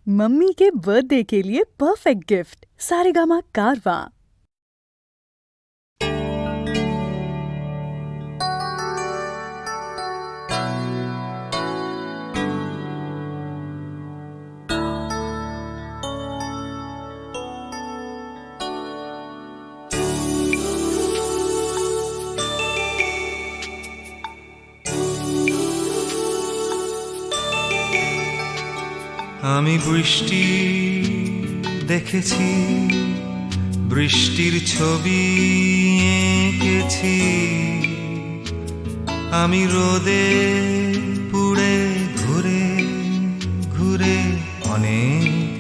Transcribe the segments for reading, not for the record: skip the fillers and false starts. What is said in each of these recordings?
Mummy के birthday के लिए परफेक्ट गिफ्ट सारेगामा कारवां। আমি বৃষ্টি দেখেছি, বৃষ্টির ছবি এঁকেছি। আমি রোদে পুড়ে ঘুরে ঘুরে অনেক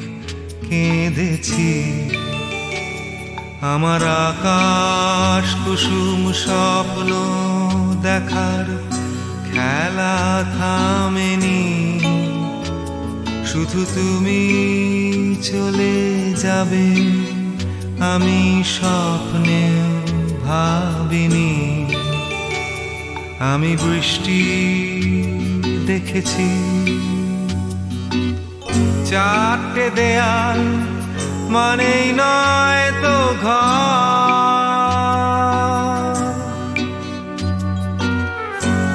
কেঁদেছি। আমার আকাশ কুসুম স্বপ্ন দেখার খেলা থামেনি। শুধু তুমি চলে যাবে আমি স্বপ্নে ভাবিনি। আমি বৃষ্টি দেখেছি, চারটে দেয়াল মানেই নয় তো ঘর।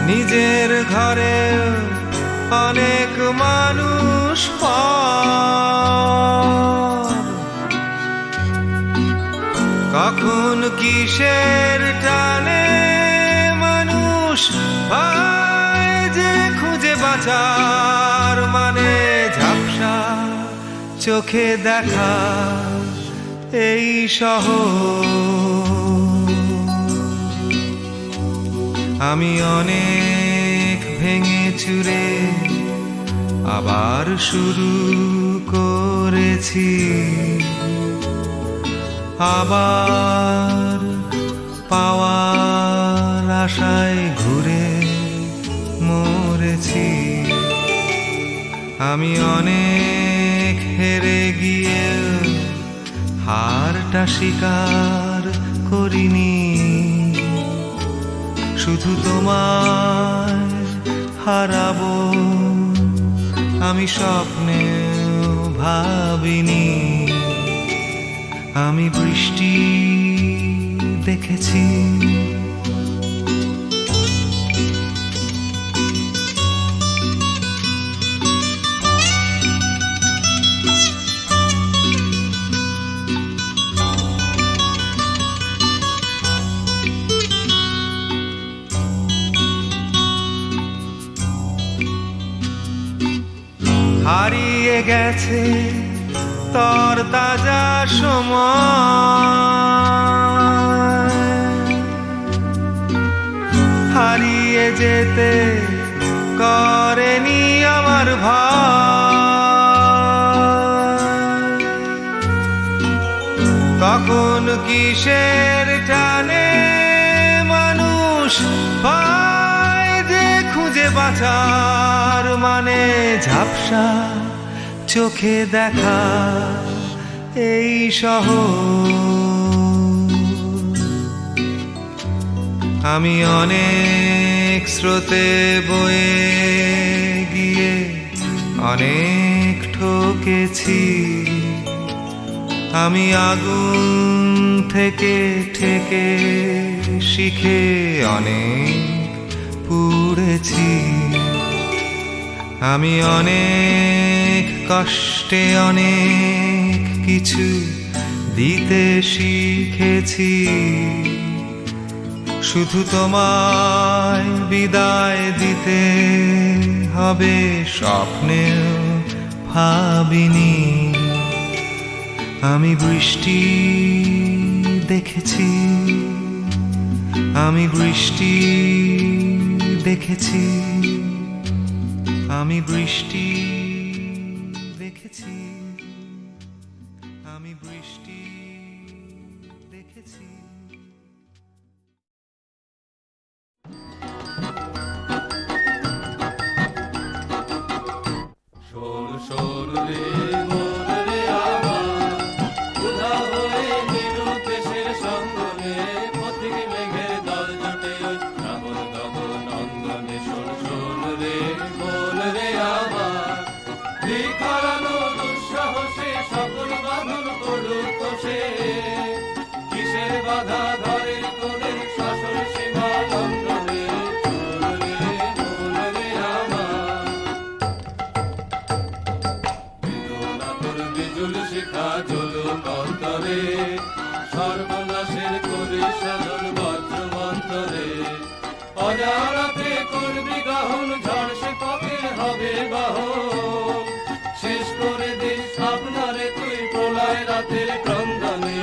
নিজের ঘরে অনেক মানুষ পর। কখন কিসের টানে মানুষ পায় যে খুঁজে বাঁচার মানে। ঝাপসা চোখে দেখা এই শহর। আমি অনেক ভেঙে চুরে আবার শুরু করেছি। আবার পাওয়ার আশায় ঘুরে মরেছি। আমি অনেক হেরে গিয়ে হারটা স্বীকার করিনি। শুধু তোমায় হারাবো আমি স্বপ্নে ভাবিনি। আমি বৃষ্টি দেখেছি। হারিয়ে গেছে তর তাজা সময়। হারিয়ে যেতে করেনি আমার ভয়। কখন কিসের টানে মানুষ পায় যে খুঁজে বাঁচার মানে। ঝাপসা চোখে দেখা এই শহর। আমি অনেক স্রোতে বয়ে গিয়ে অনেক ঠকেছি। আমি আগুন থেকে ঠেকে শিখে অনেক পুড়েছি। আমি অনেক কষ্টে অনেক কিছু দিতে শিখেছি। শুধু তোমায় বিদায় দিতে হবে স্বপ্নেও ভাবিনি। আমি বৃষ্টি দেখেছি, আমি বৃষ্টি দেখেছি, আমি বৃষ্টি দেখেছি, আমি বৃষ্টি দেখেছি। শোন শোন রে মন রে আমার, উধা হয়ে নিরুদ্দেশের সঙ্গনে পথিক মেঘের দল জুটে ওই রাবণ গগন নন্দনে। শোন শোন রে মন রে আমার, ভিখারানো দুঃস্বপ্ন বাধা ধরে কোনে শাসন সীমা লঙ্ঘনে মন রে আমার বেদনা তোর বিজুল শিখা জ্বলুক অন্তরে সর্বনাশের করে সাধন বজ্র মন্তরে অজারাতে করবি গাহন ঝড় সে পথে হবে বাহন শেষ করে দিস আপনারে তুই প্রলয় রাতের ক্রন্দনে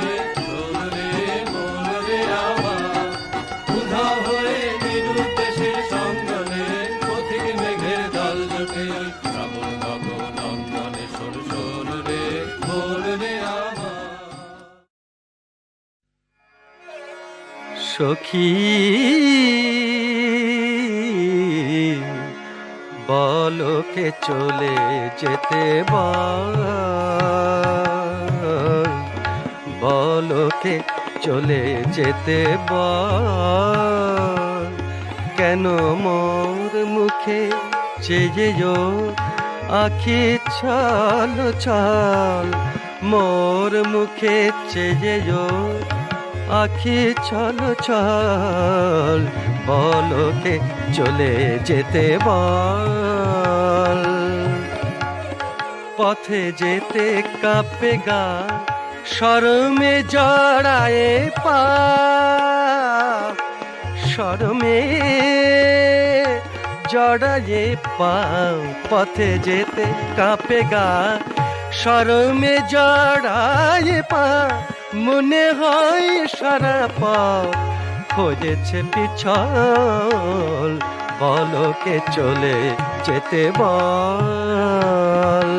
মন রে আমার উধাও হয়ে নিরুদ্দেশের সঙ্গনে পথিক মেঘের দল জোটে ওই শ্রাবণ গগন নন্দনে শোন শোন রে মন রে আমার সখী বলকে চলে যেতে বলকে চলে যেতে কেন মোর মুখে চেয়েও আখি ছল ছল মোর মুখে চেয়েও আখি ছল ছল বলকে চলে যেতে বল পথে যেতে কাঁপে গা শরমে জড়ায় পা শরমে জড়ায় পা পথে যেতে কাঁপে গা শরমে জড়ায় পা মনে হয় সারা পথ খোঁজেছে পিছল বলকে চলে যেতে বল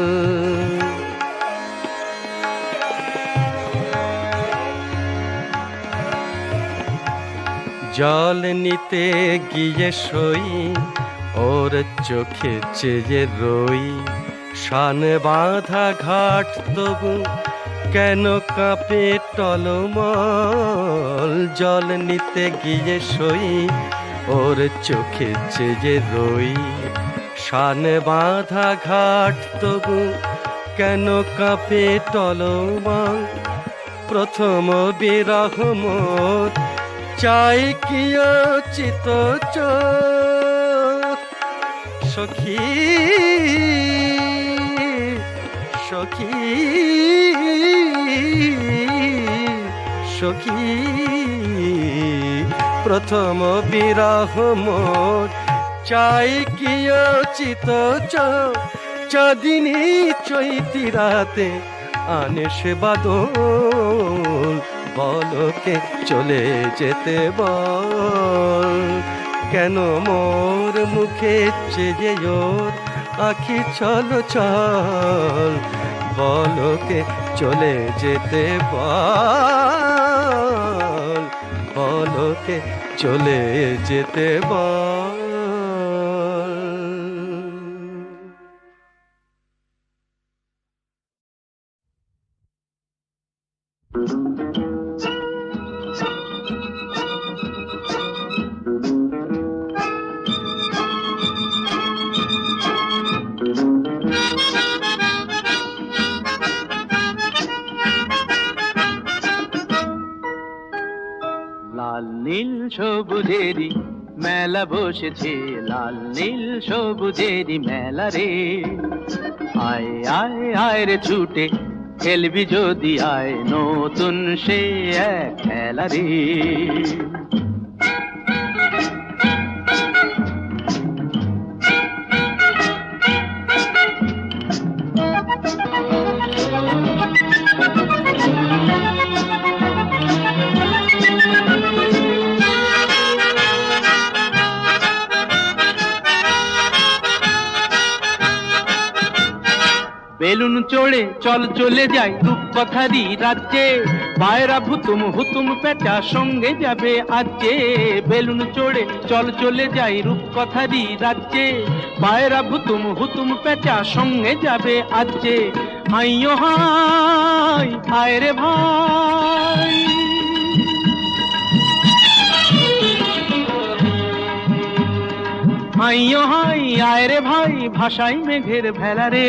জল নিতে গিয়ে সই ওর চোখে চেয়ে রই শান বাঁধা ঘাট তবু কেন কাঁপে টলমল জল নিতে গিয়ে সই ওর চোখে চেয়ে রই শান বাঁধা ঘাট তবু কেন কাঁপে টলমল প্রথম বিরহ মোর চাই কি চিত চোখ সখী সখী সখী প্রথম বিরহ মোর চাই কি চিত চাঁদিনী চৈতি রাতে আনে সে বাদল বলকে চলে যেতে বল কেন মোর মুখে চেয়ে ওর আখি ছল ছল বলকে চলে যেতে বল বলকে চলে যেতে বল লাল নীল সবুজেরই মেলা বসেছে লাল নীল সবুজেরই মেলা রে আয় আয় আয় রে ছুটে খেলবি যদি আয় নতুন সে এক খেলা রে বেলুন চড়ে চল চলে যাই রূপকথারই রাজ্যে পায়রা ভুতুম হুতুম পেঁচা সঙ্গে যাবে আজকে বেলুন চড়ে চল চলে যাই রূপকথারই রাজ্যে পায়রা ভুতুম হুতুম পেঁচা সঙ্গে যাবে আজকে হাইও হাই হায় রে ভাই হাইও হাই আয় রে ভাই ভাষাই মেঘের ভেলা রে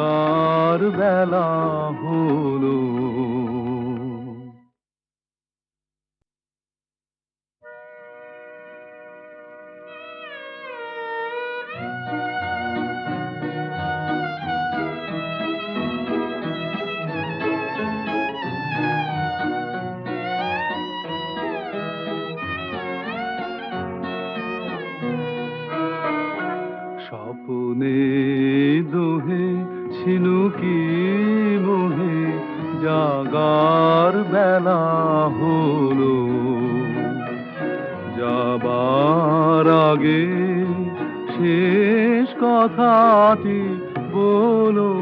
জাগার বেলা হলো। স্বপনে দোহে ঝিনুকি মোহে জাগার বেলা হলো। যাবার আগে শেষ কথাটি বলো,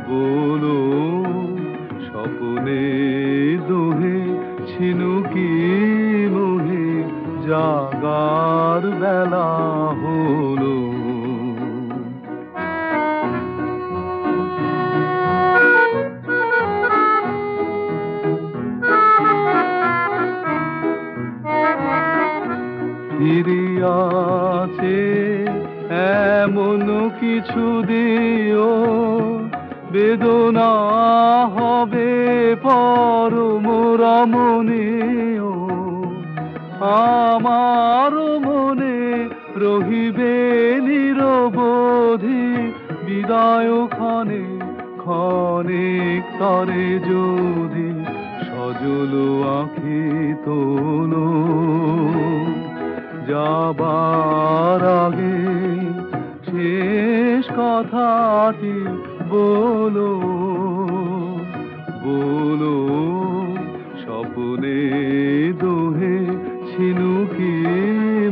বলো। স্বপনে দোহে ঝিনুকি মোহে জাগার বেলা হলো। ফিরিয়াছে এমন কিছু দিও, বেদনা হবে পরম রমণীয়। আমার মনে রহিবে নিরবধি, বিদায় ক্ষণে ক্ষণিক তরে যদি সজল আঁখি তোলো। যাবার আগে শেষ কথাটি বলো, বলো। স্বপনে দোহে ঝিনুকি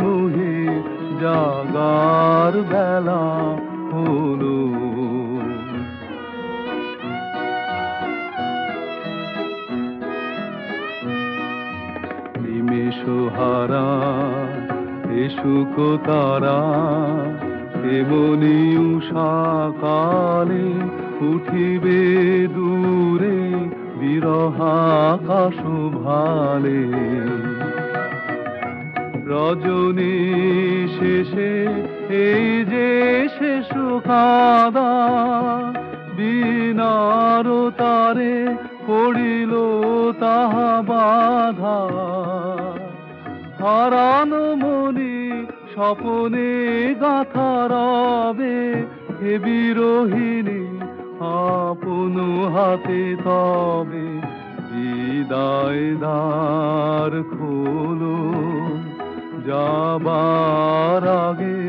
মোহে জাগার বেলা হলো। নিমেষহারা সুখ তারা এমনি উষাকালে উঠিবে দূরে বিরহাকাশ ভালে। রজনী শেষে এই যে শেষ কাঁদা, বিনার তারে পড়িল তাহা বাধা। হারানো মনি স্বপনে গাথা রবে, হে বিরোহিণী আপন হাতে তবে বিদায় দ্বার খোলো। যাবার আগে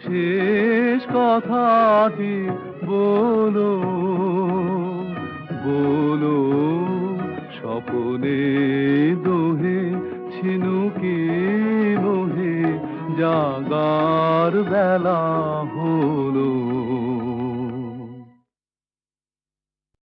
শেষ কথাটি বলো, বলো। স্বপনে দোহে ঝিনুকি মোহে জাগার বেলা হলো।